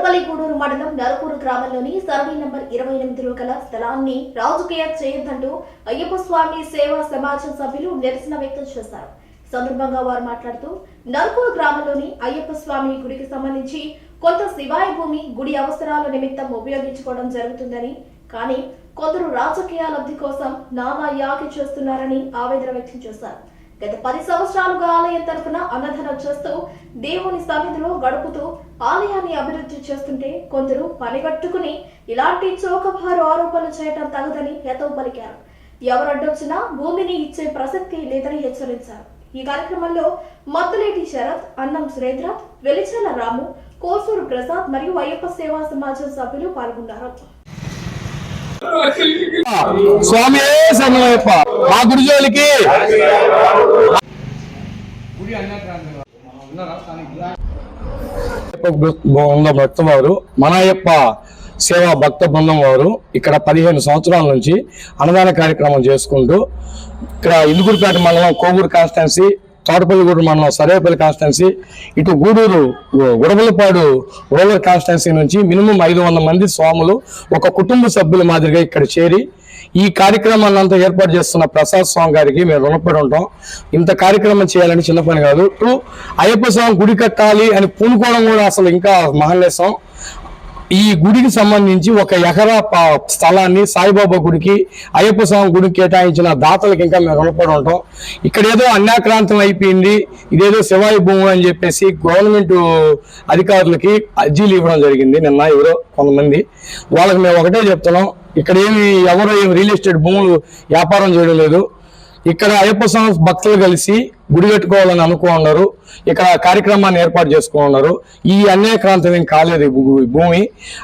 తోటపల్లి గూడూరు మండలం నరుకూరు గ్రామంలోని survey number 28లో గల స్థలాన్ని రాజకీయ చేయొద్దంటూ అయ్యప్ప స్వామి సేవా సమాజం సభ్యులు నిరసన వ్యక్తం చేశారు. సందర్భంగా వారు మాట్లాడుతూ నరుకూరు గ్రామంలోని అయ్యప్ప స్వామి గుడికి సంబంధించి కొంత శివాయి భూమి గుడి అవసరాల నిమిత్తం ఉపయోగించుకోవడం జరుగుతుందని, కానీ కొందరు రాజకీయ లబ్ధి కోసం నానా యాగి చేస్తున్నారని ఆవేదన వ్యక్తం చేశారు. గత 10 సంవత్సరాలుగా ఆలయం తరఫున అన్నదానం చేస్తూ దేవుని సన్నిధిలో గడుపుతూ ఆలయాన్ని అభివృద్ధి చేస్తుంటే కొందరు పనిగట్టుకుని ఇలాంటి చౌకబారు ఆరోపణలు చేయడం తగదని హితవు పలికారు. ఎవరడ్డొచ్చినా భూమిని ఇచ్చే ప్రసక్తి లేదని హెచ్చరించారు. ఈ కార్యక్రమంలో మత్తులేటి శరత్, అన్నం సురేంద్ర, వెలిచాల రాము, కోసూరు ప్రసాద్ మరియు అయ్యప్ప సేవా సమాజం సభ్యులు పాల్గొన్నారు. స్వామి శరణమయ్యప్ప మా గురుజోలికి భక్త వారు మన అయ్యప్ప సేవా భక్త బృందం వారు ఇక్కడ 15 సంవత్సరాల నుంచి అన్నదాన కార్యక్రమం చేసుకుంటూ ఇక్కడ ఇందుకూరుపేట మండలం కోవూరు కాన్స్టిట్యున్సీ, తోటపల్లిగూడూరు మండలం సర్వేపల్లి కాన్స్టిట్యున్సీ, ఇటు గూడూరు గుడబలపాడు రూరల్ కాన్స్టిట్యున్సీ నుంచి మినిమం 500 మంది స్వాములు ఒక కుటుంబ సభ్యుల మాదిరిగా ఇక్కడ చేరి ఈ కార్యక్రమాన్ని అంతా ఏర్పాటు చేస్తున్న ప్రసాద్ స్వామి గారికి మేము రుణపడి ఉంటాం. ఇంత కార్యక్రమం చేయాలని చిన్న పని కాదు. అయ్యప్ప స్వామి గుడి కట్టాలి అని పూనుకోవడం కూడా అసలు ఇంకా మహన్లేసం. ఈ గుడికి సంబంధించి 1 ఎకరా స్థలాన్ని సాయిబాబా గుడికి, అయ్యప్ప స్వామి గుడికి కేటాయించిన దాతలకు ఇంకా మేము రుణపడి ఉంటాం. ఇక్కడ ఏదో అన్యాక్రాంతం అయిపోయింది, ఇదేదో శివాయి భూమి అని చెప్పేసి గవర్నమెంట్ అధికారులకి అర్జీలు ఇవ్వడం జరిగింది నిన్న ఎవరో కొంతమంది. వాళ్ళకి మేము ఒకటే చెప్తున్నాం, ఇక్కడ ఎవరు రియల్ ఎస్టేట్ భూములు వ్యాపారం చేయడం లేదు. ఇక్కడ అయ్యప్ప స్వామి భక్తులు కలిసి గుడి కట్టుకోవాలని అనుకున్నారు. ఇక్కడ కార్యక్రమాన్ని ఏర్పాటు చేసుకున్నారు. ఈ అన్యాయక్రాంతం ఏం కాలేదు. భూమి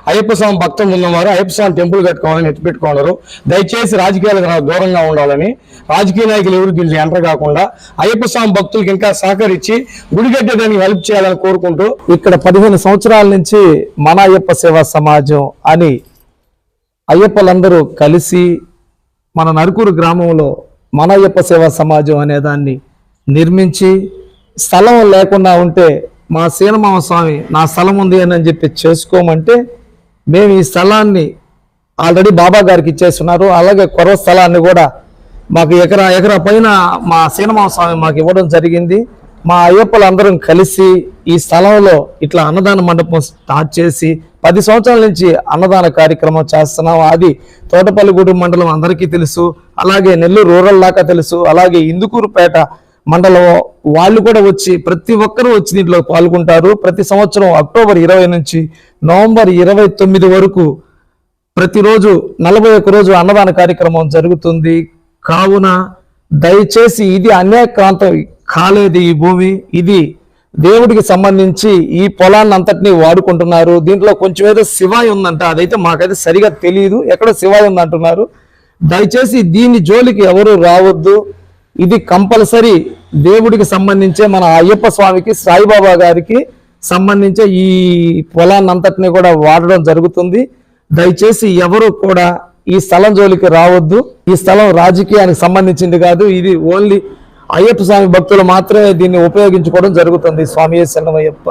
అయ్యప్ప స్వామి భక్తులు ఉన్నవారు అయ్యప్ప స్వామి టెంపుల్ కట్టుకోవాలని ఎత్తిపెట్టుకున్నారు. దయచేసి రాజకీయాలకు దూరంగా ఉండాలని, రాజకీయ నాయకులు ఎవరు దీంట్లో ఎంటర్ కాకుండా అయ్యప్ప స్వామి భక్తులకు ఇంకా సహకరించి గుడి కట్టడానికి హెల్ప్ చేయాలని కోరుకుంటూ, ఇక్కడ 15 సంవత్సరాల నుంచి మన అయ్యప్ప సేవా సమాజం అని అయ్యప్పలందరూ కలిసి మన నరుకూరు గ్రామంలో మన అయ్యప్ప సేవా సమాజం అనే దాన్ని నిర్మించి, స్థలం లేకుండా ఉంటే మా సీనమామ స్వామి నా స్థలం ఉంది అని చెప్పి చేసుకోమంటే మేము ఈ స్థలాన్ని ఆల్రెడీ బాబా గారికి ఇచ్చేస్తున్నారు. అలాగే కొరవ స్థలాన్ని కూడా మాకు ఎకరా పైన మా సీనమామ స్వామి మాకు ఇవ్వడం జరిగింది. మా అయ్యప్పలందరం కలిసి ఈ స్థలంలో ఇట్లా అన్నదాన మండపం స్టార్ట్ చేసి 10 సంవత్సరాల నుంచి అన్నదాన కార్యక్రమం చేస్తున్నాం. అది తోటపల్లిగూడూరు మండలం అందరికీ తెలుసు, అలాగే నెల్లూరు రూరల్ దాకా తెలుసు, అలాగే ఇందుకూరుపేట మండలం వాళ్ళు కూడా వచ్చి ప్రతి ఒక్కరూ వచ్చి దీంట్లో పాల్గొంటారు. ప్రతి సంవత్సరం అక్టోబర్ 20 నుంచి నవంబర్ 29 వరకు ప్రతిరోజు 41 రోజు అన్నదాన కార్యక్రమం జరుగుతుంది. కావున దయచేసి ఇది అన్యాయక్రాంతం కాలేదు. ఈ భూమి ఇది దేవుడికి సంబంధించి ఈ పొలాన్ని అంతటినీ వాడుకుంటున్నారు. దీంట్లో కొంచెం ఏదో శివాయి ఉందంట, అదైతే మాకైతే సరిగా తెలియదు. ఎక్కడో శివాయి ఉందంటున్నారు. దయచేసి దీని జోలికి ఎవరు రావద్దు. ఇది కంపల్సరీ దేవుడికి సంబంధించే మన అయ్యప్ప స్వామికి, సాయిబాబా గారికి సంబంధించే ఈ పొలాన్ని అంతటినీ కూడా వాడడం జరుగుతుంది. దయచేసి ఎవరు కూడా ఈ స్థలం జోలికి రావద్దు. ఈ స్థలం రాజకీయానికి సంబంధించింది కాదు. ఇది ఓన్లీ అయ్యప్ప స్వామి భక్తులు మాత్రమే దీన్ని ఉపయోగించుకోవడం జరుగుతుంది. స్వామి శరణమయ్యప్ప.